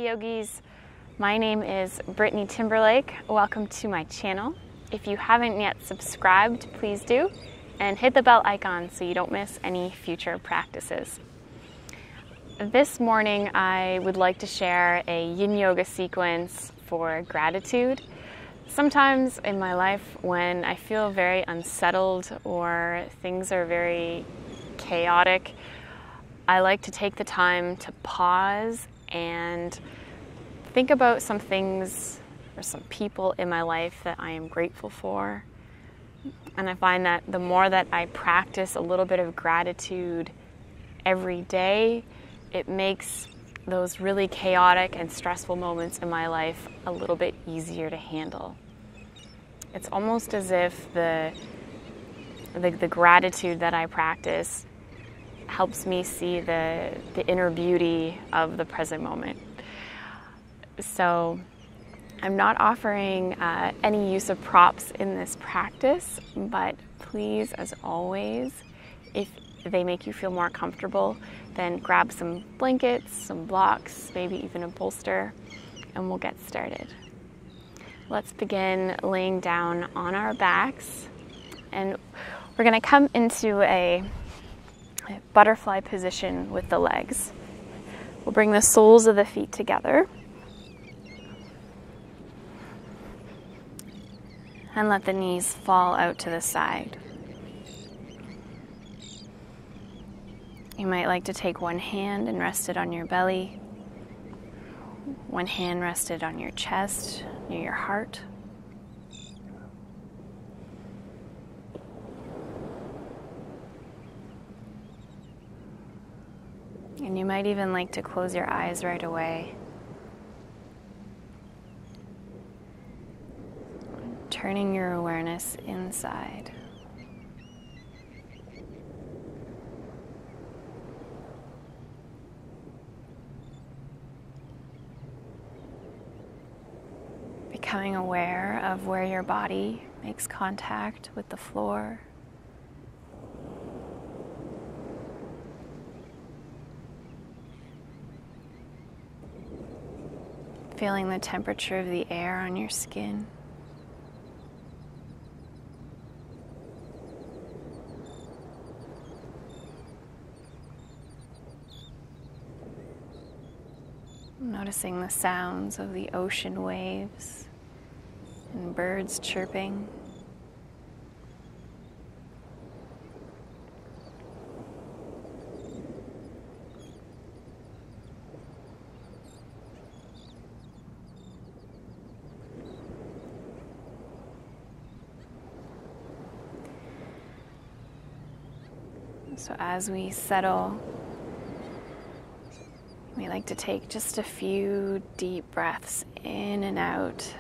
Yogis. My name is Brittany Timberlake. Welcome to my channel. If you haven't yet subscribed, please do, and hit the bell icon so you don't miss any future practices. This morning I would like to share a yin yoga sequence for gratitude. Sometimes in my life when I feel very unsettled or things are very chaotic, I like to take the time to pause and think about some things or some people in my life that I am grateful for. And I find that the more that I practice a little bit of gratitude every day, it makes those really chaotic and stressful moments in my life a little bit easier to handle. It's almost as if the gratitude that I practice helps me see the inner beauty of the present moment. So I'm not offering any use of props in this practice, but please, as always, if they make you feel more comfortable, then grab some blankets, some blocks, maybe even a bolster, and we'll get started. Let's begin laying down on our backs, and we're going to come into a butterfly position with the legs. We'll bring the soles of the feet together and let the knees fall out to the side. You might like to take one hand and rest it on your belly, one hand rested on your chest, near your heart. And you might even like to close your eyes right away. Turning your awareness inside. Becoming aware of where your body makes contact with the floor. Feeling the temperature of the air on your skin. Noticing the sounds of the ocean waves and birds chirping. So as we settle, we like to take just a few deep breaths in and out.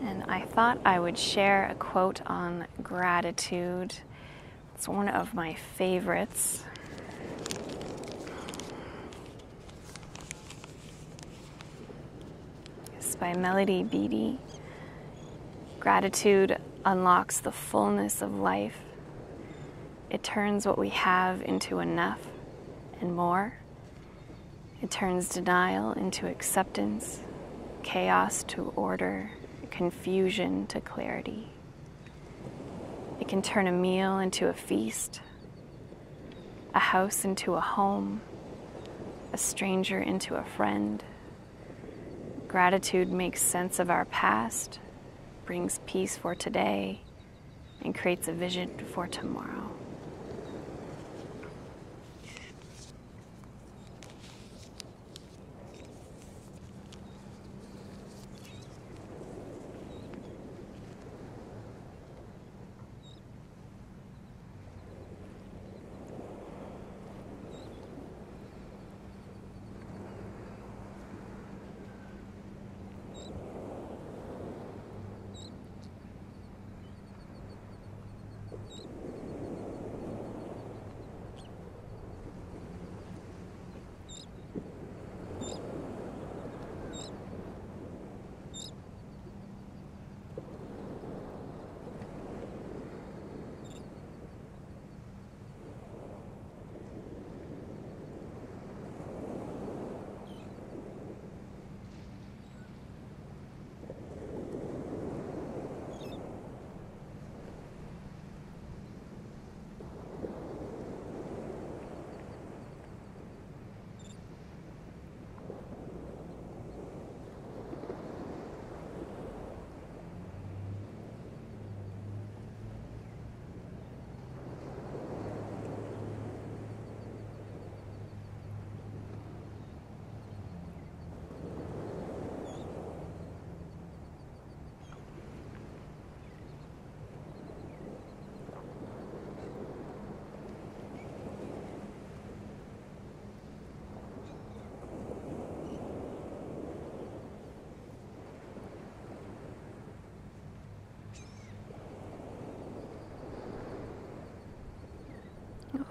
And I thought I would share a quote on gratitude. It's one of my favorites. It's by Melody Beattie. Gratitude unlocks the fullness of life. It turns what we have into enough and more. It turns denial into acceptance, chaos to order, confusion to clarity. It can turn a meal into a feast, a house into a home, a stranger into a friend. Gratitude makes sense of our past, brings peace for today, and creates a vision for tomorrow.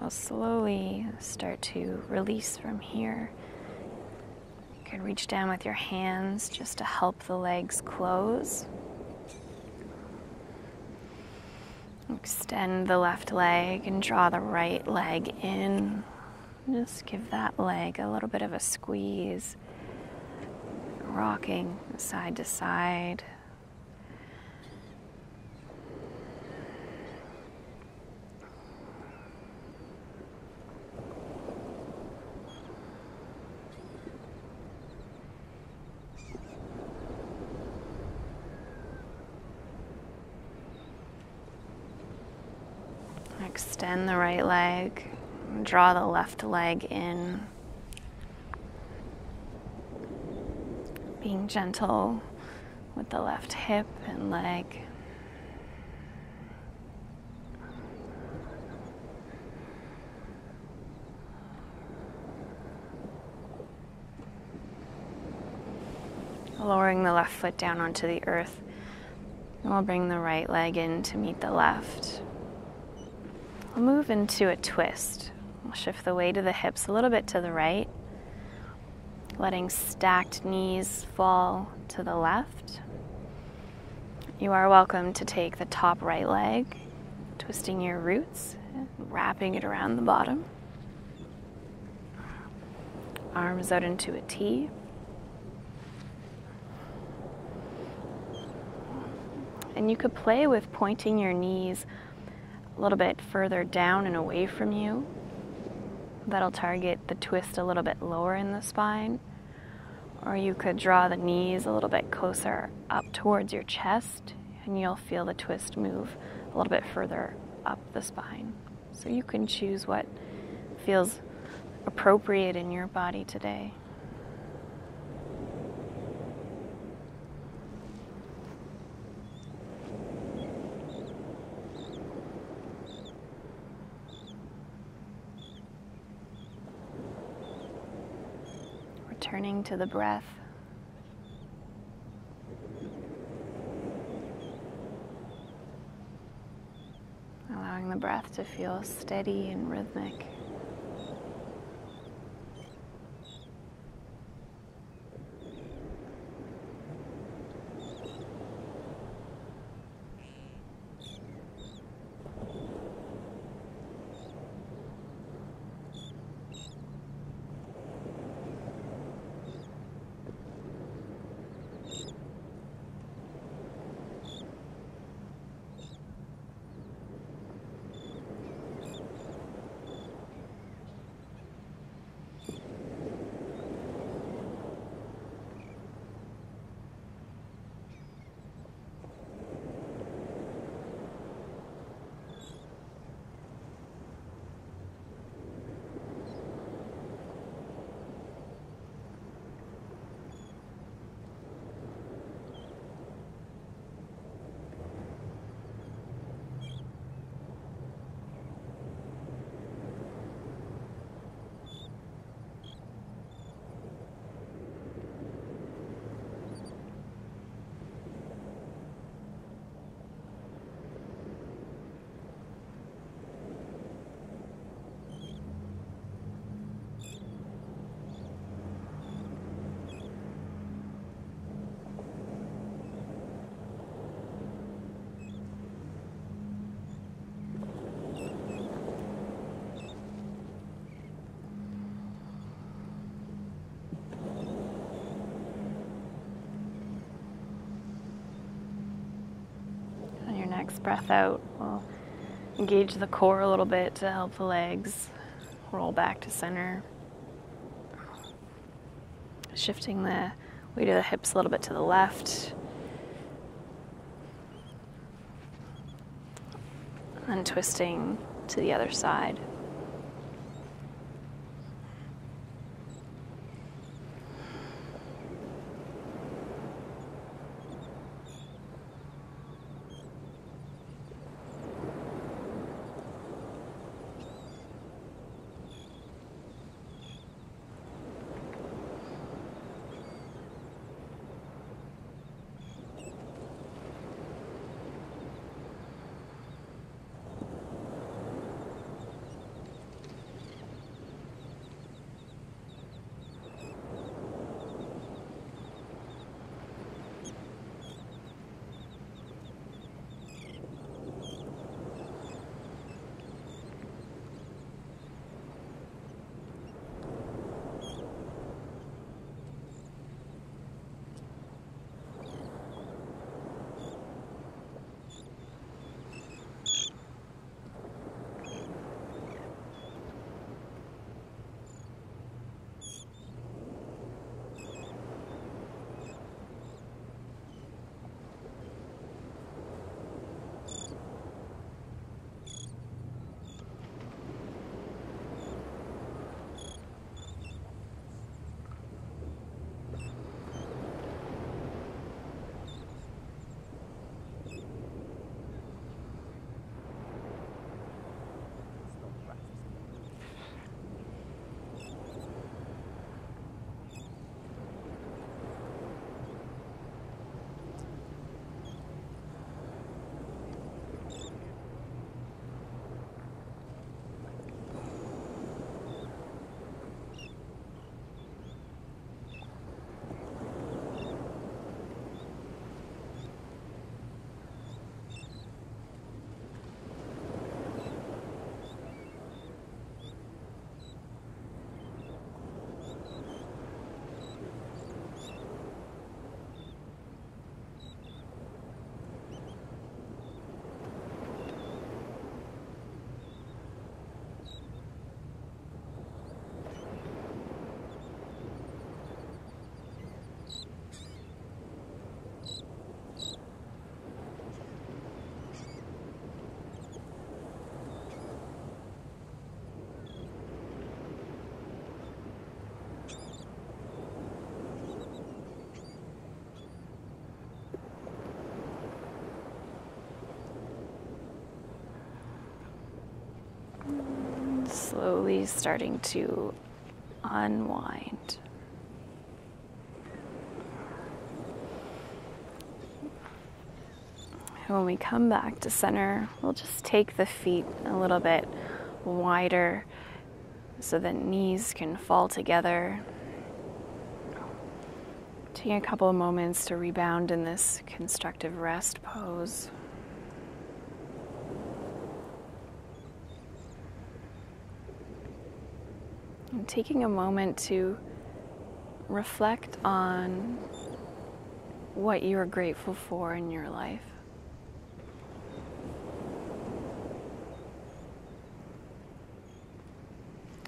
We'll slowly start to release from here. You can reach down with your hands just to help the legs close. Extend the left leg and draw the right leg in. Just give that leg a little bit of a squeeze, rocking side to side. Extend the right leg, draw the left leg in, being gentle with the left hip and leg. Lowering the left foot down onto the earth, and we'll bring the right leg in to meet the left. We'll move into a twist. We'll shift the weight of the hips a little bit to the right, letting stacked knees fall to the left. You are welcome to take the top right leg, twisting your roots, and wrapping it around the bottom. Arms out into a T. And you could play with pointing your knees a little bit further down and away from you. That'll target the twist a little bit lower in the spine. Or you could draw the knees a little bit closer up towards your chest, and you'll feel the twist move a little bit further up the spine. So you can choose what feels appropriate in your body today. Returning to the breath. Allowing the breath to feel steady and rhythmic. Next breath out, we'll engage the core a little bit to help the legs roll back to center. Shifting the weight of the hips a little bit to the left. And twisting to the other side. slowly starting to unwind. And when we come back to center, we'll just take the feet a little bit wider so that knees can fall together. Taking a couple of moments to rebound in this constructive rest pose. And taking a moment to reflect on what you are grateful for in your life.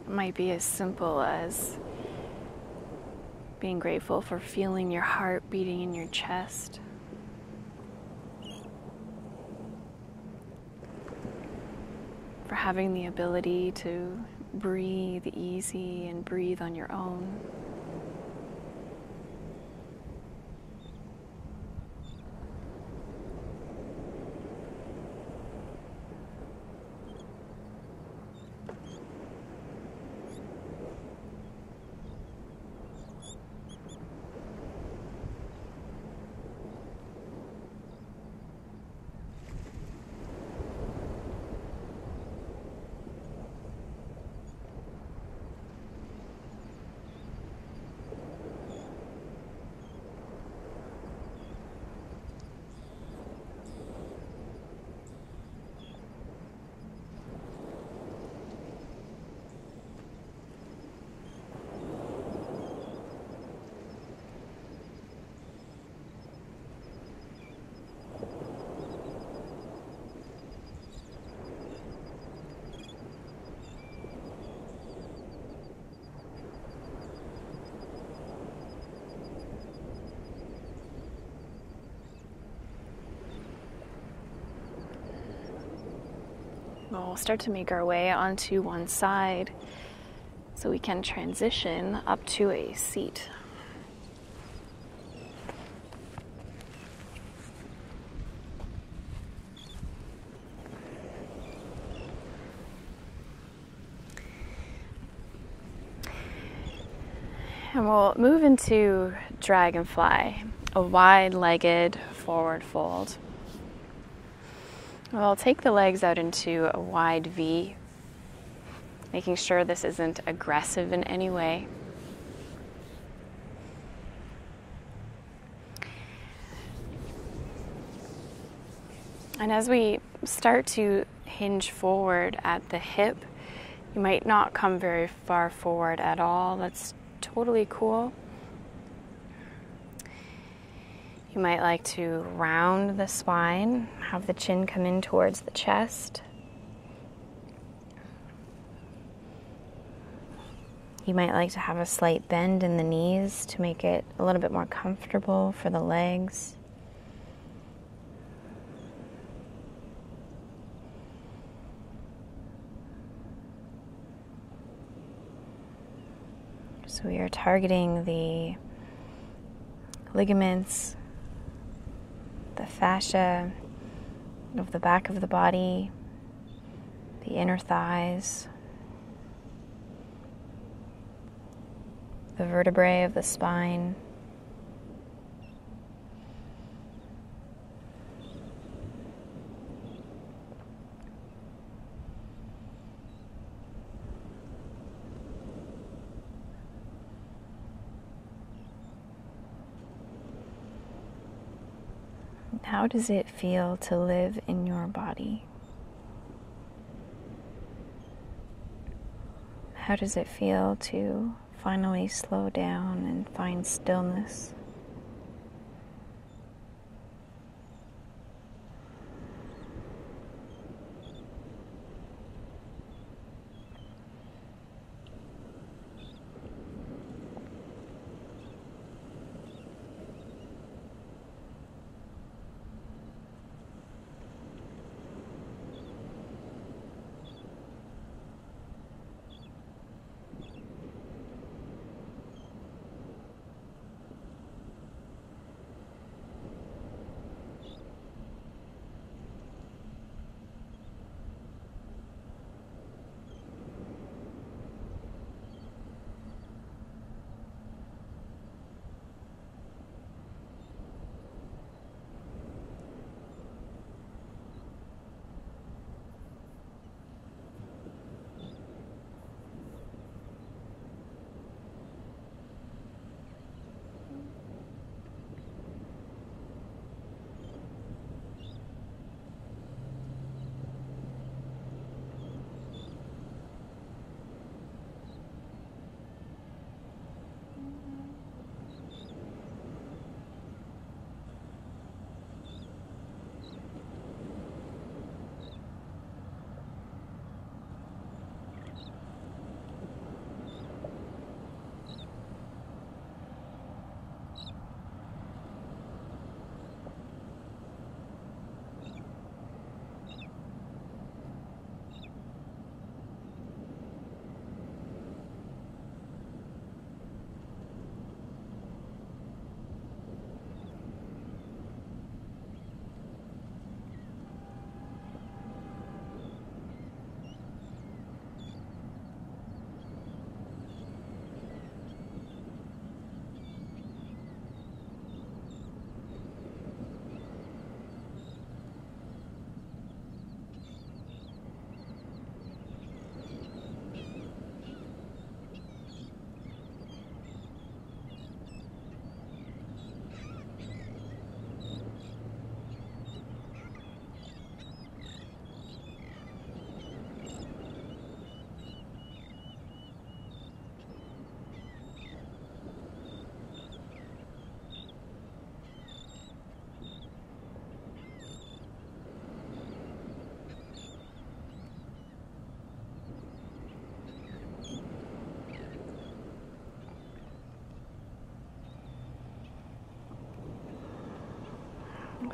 It might be as simple as being grateful for feeling your heart beating in your chest. For having the ability to breathe easy and breathe on your own. We'll start to make our way onto one side so we can transition up to a seat. And we'll move into Dragonfly, a wide-legged forward fold. We'll take the legs out into a wide V, making sure this isn't aggressive in any way. And as we start to hinge forward at the hip, you might not come very far forward at all. That's totally cool. You might like to round the spine, have the chin come in towards the chest. You might like to have a slight bend in the knees to make it a little bit more comfortable for the legs. So we are targeting the ligaments, the fascia of the back of the body, the inner thighs, the vertebrae of the spine. How does it feel to live in your body? How does it feel to finally slow down and find stillness?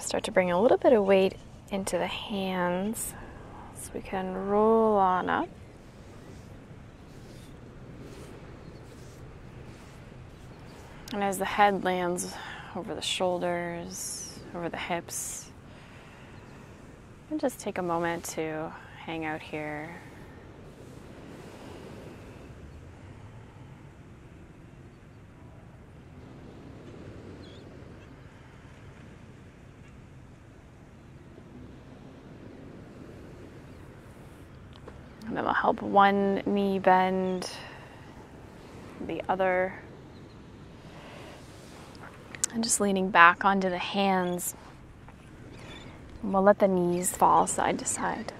Start to bring a little bit of weight into the hands so we can roll on up. And as the head lands over the shoulders, over the hips, and just take a moment to hang out here. And then we'll help one knee bend, the other. And just leaning back onto the hands. And we'll let the knees fall side to side.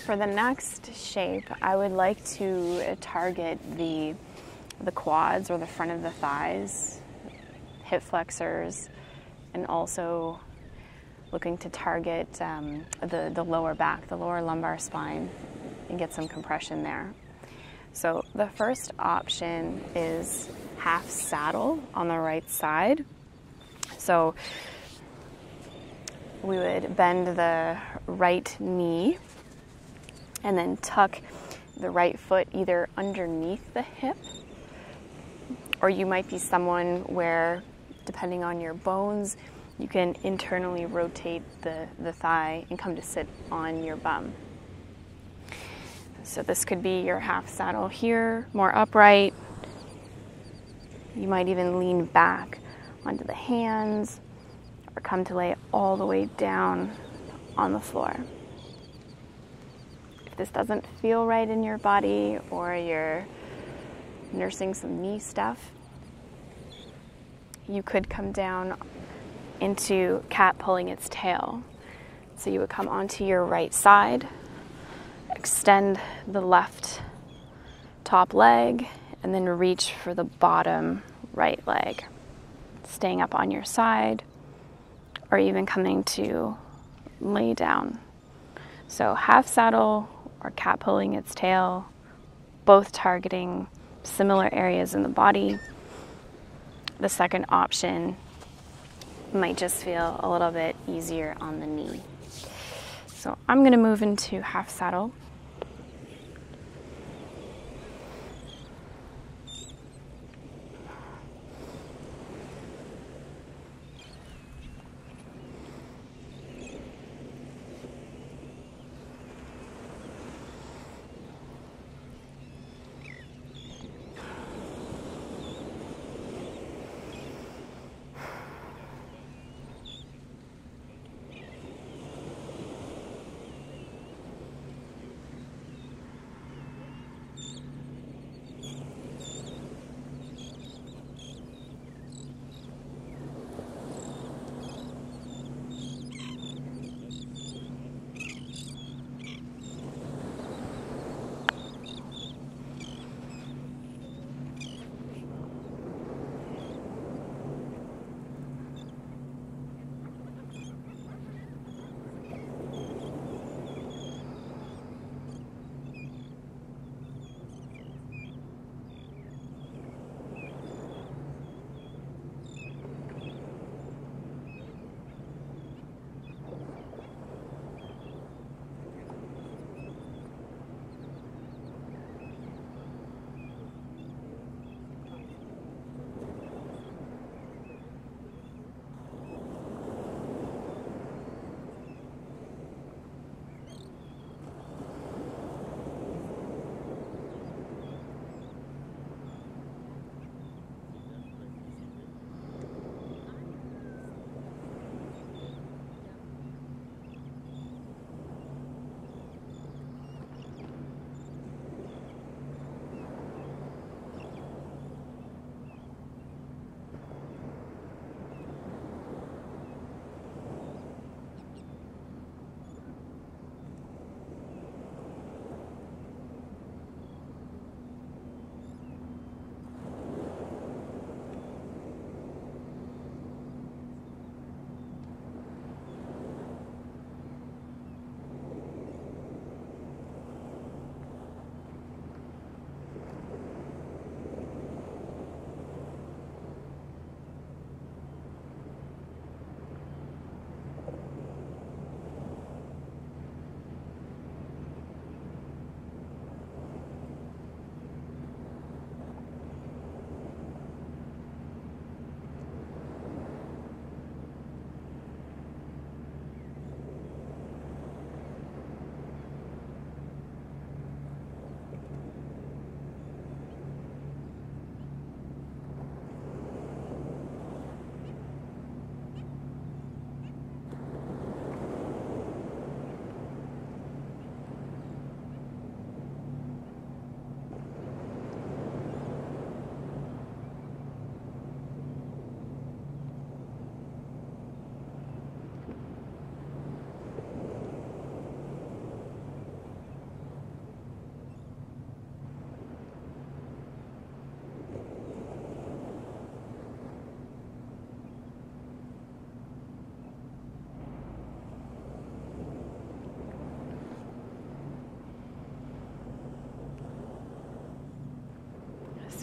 For the next shape, I would like to target the quads or the front of the thighs, hip flexors, and also looking to target the lower back, the lower lumbar spine, and get some compression there. So the first option is half saddle on the right side. So we would bend the right knee and then tuck the right foot either underneath the hip, or you might be someone where, depending on your bones, you can internally rotate the thigh and come to sit on your bum. So this could be your half saddle here, more upright. You might even lean back onto the hands or come to lay all the way down on the floor. This doesn't feel right in your body, or you're nursing some knee stuff, you could come down into cat pulling its tail. So you would come onto your right side, extend the left top leg, and then reach for the bottom right leg, staying up on your side, or even coming to lay down. So half saddle or cat pulling its tail, both targeting similar areas in the body. The second option might just feel a little bit easier on the knee. So I'm going to move into half saddle.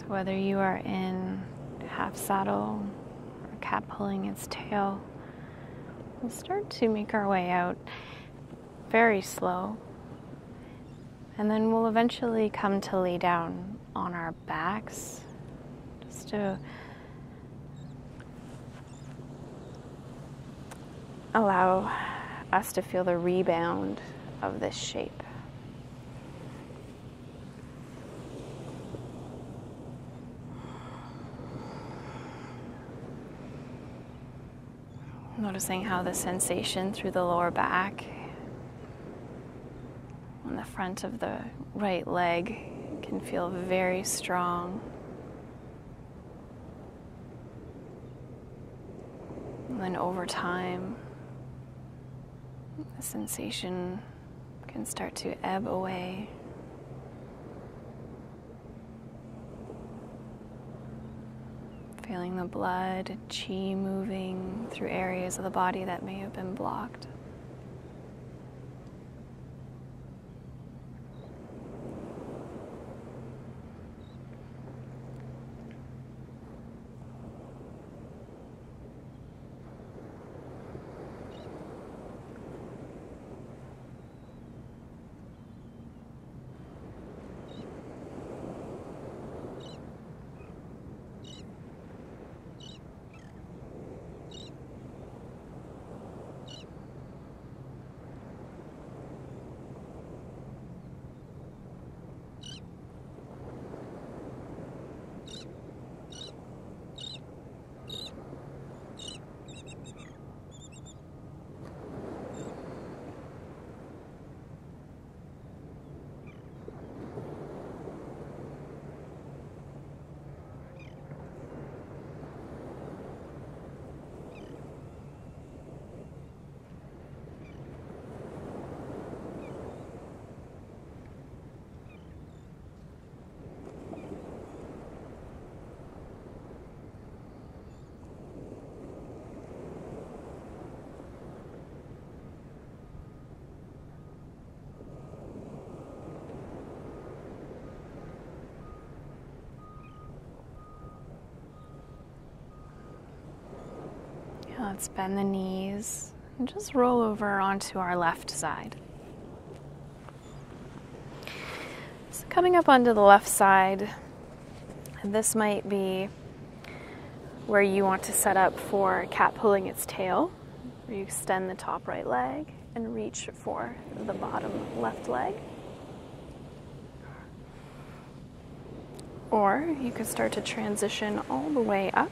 So whether you are in half saddle or cat pulling its tail, we'll start to make our way out very slow. And then we'll eventually come to lay down on our backs, just to allow us to feel the rebound of this shape. Noticing how the sensation through the lower back on the front of the right leg can feel very strong. And then over time, the sensation can start to ebb away. Feeling the blood, chi moving through areas of the body that may have been blocked. Let's bend the knees and just roll over onto our left side. So coming up onto the left side, this might be where you want to set up for cat pulling its tail, where you extend the top right leg and reach for the bottom left leg. Or you could start to transition all the way up.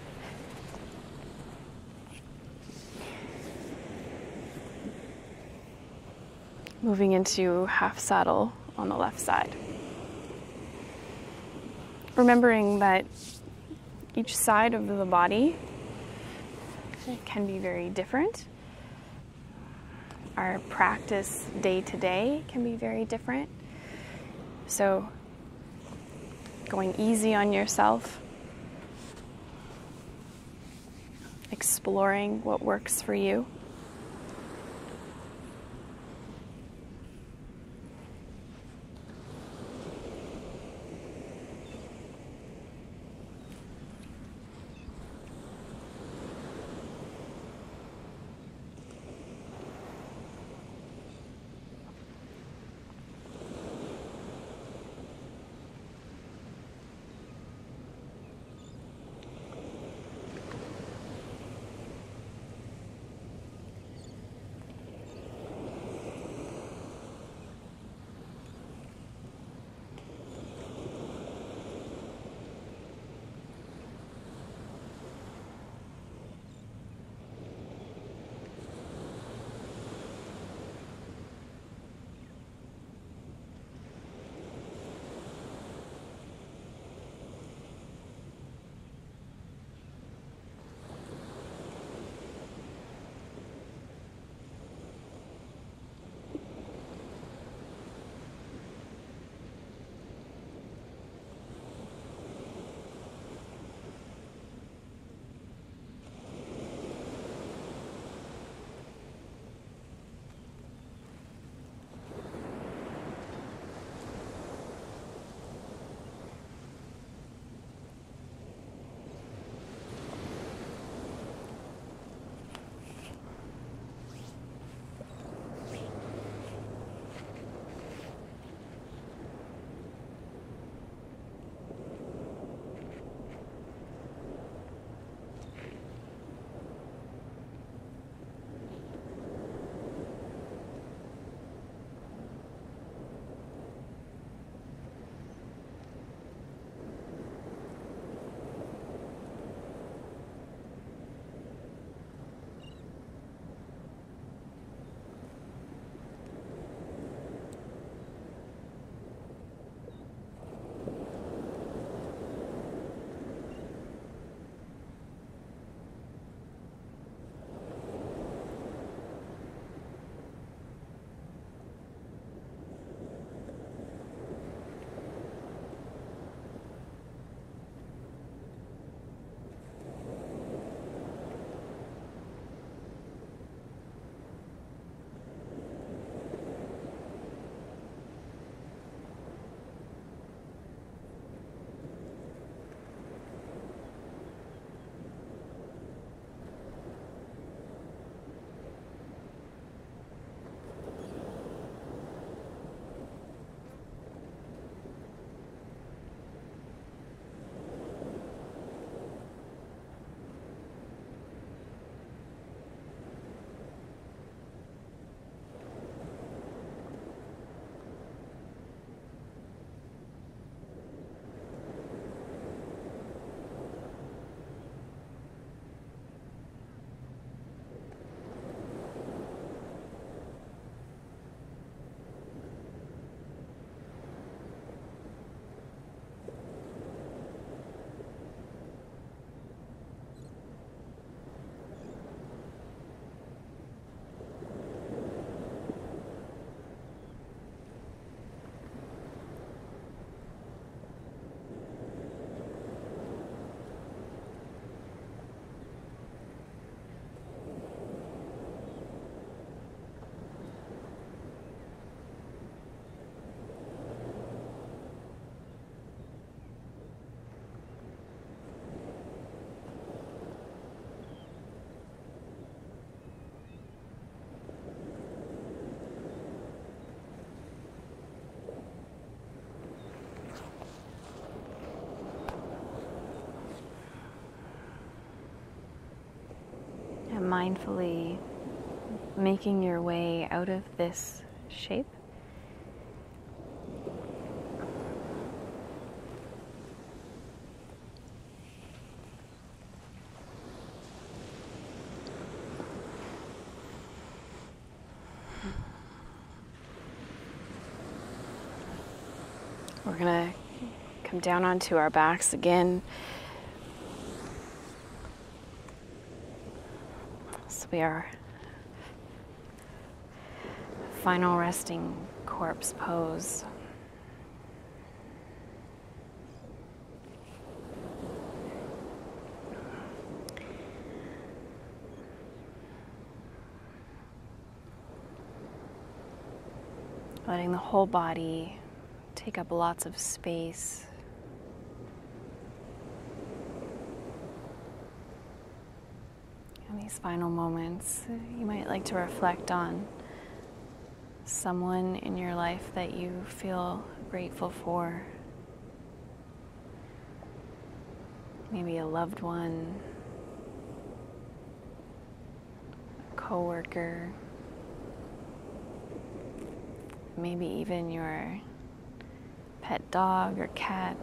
Moving into half saddle on the left side. Remembering that each side of the body can be very different. Our practice day to day can be very different. So going easy on yourself, exploring what works for you. mindfully making your way out of this shape. We're going to come down onto our backs again. So we are final resting corpse pose. Letting the whole body take up lots of space. In these final moments, you might like to reflect on someone in your life that you feel grateful for. Maybe a loved one, a coworker, maybe even your pet dog or cat.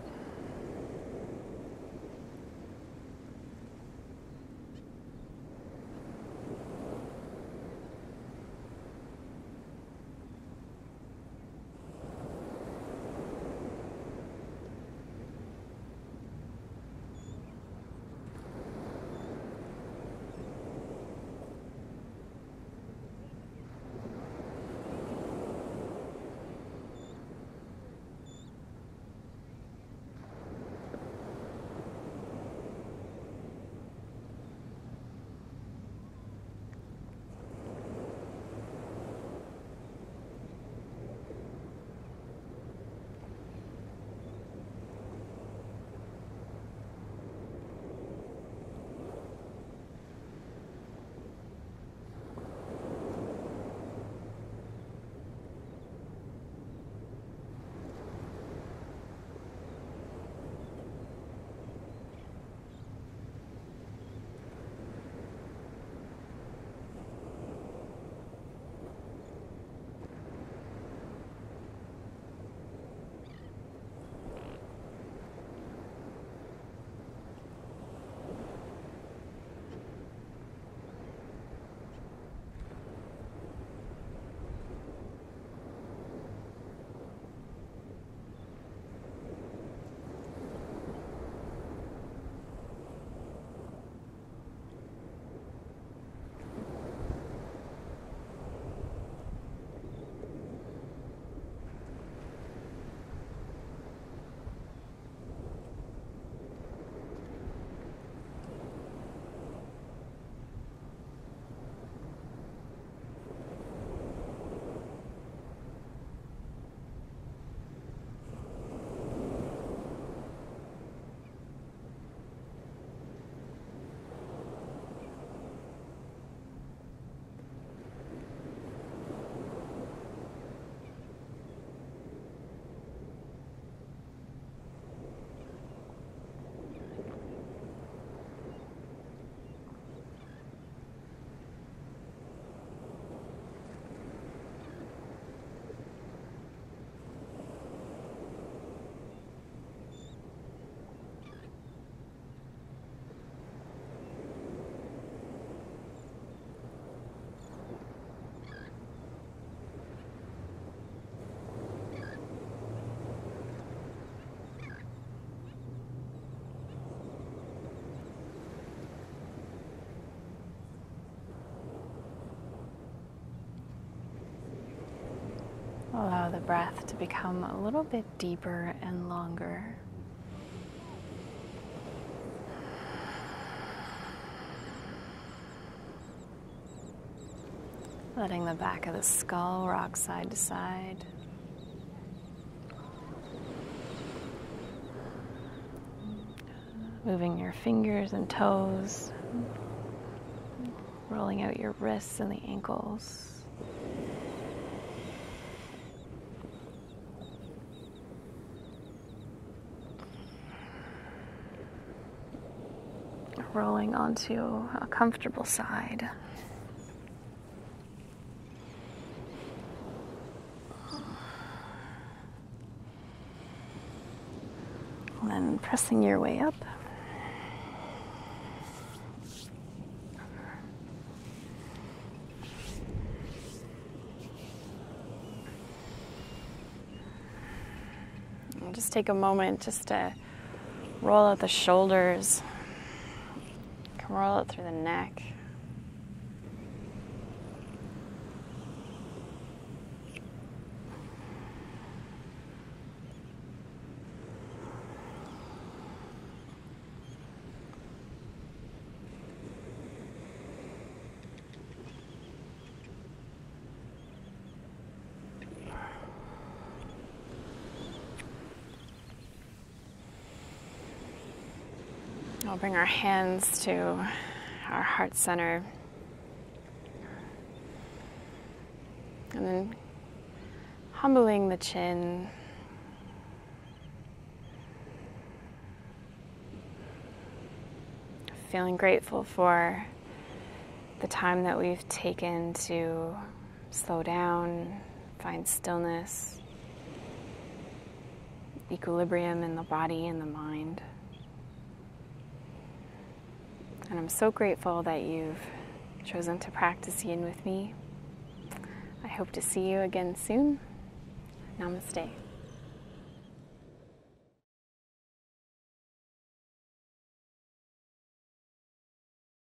Allow the breath to become a little bit deeper and longer. Letting the back of the skull rock side to side. Moving your fingers and toes. Rolling out your wrists and the ankles. rolling onto a comfortable side. And then pressing your way up. And just take a moment just to roll out the shoulders. You can roll it through the neck. We'll bring our hands to our heart center. And then humbling the chin. Feeling grateful for the time that we've taken to slow down, find stillness, equilibrium in the body and the mind. And I'm so grateful that you've chosen to practice yin with me. I hope to see you again soon. Namaste.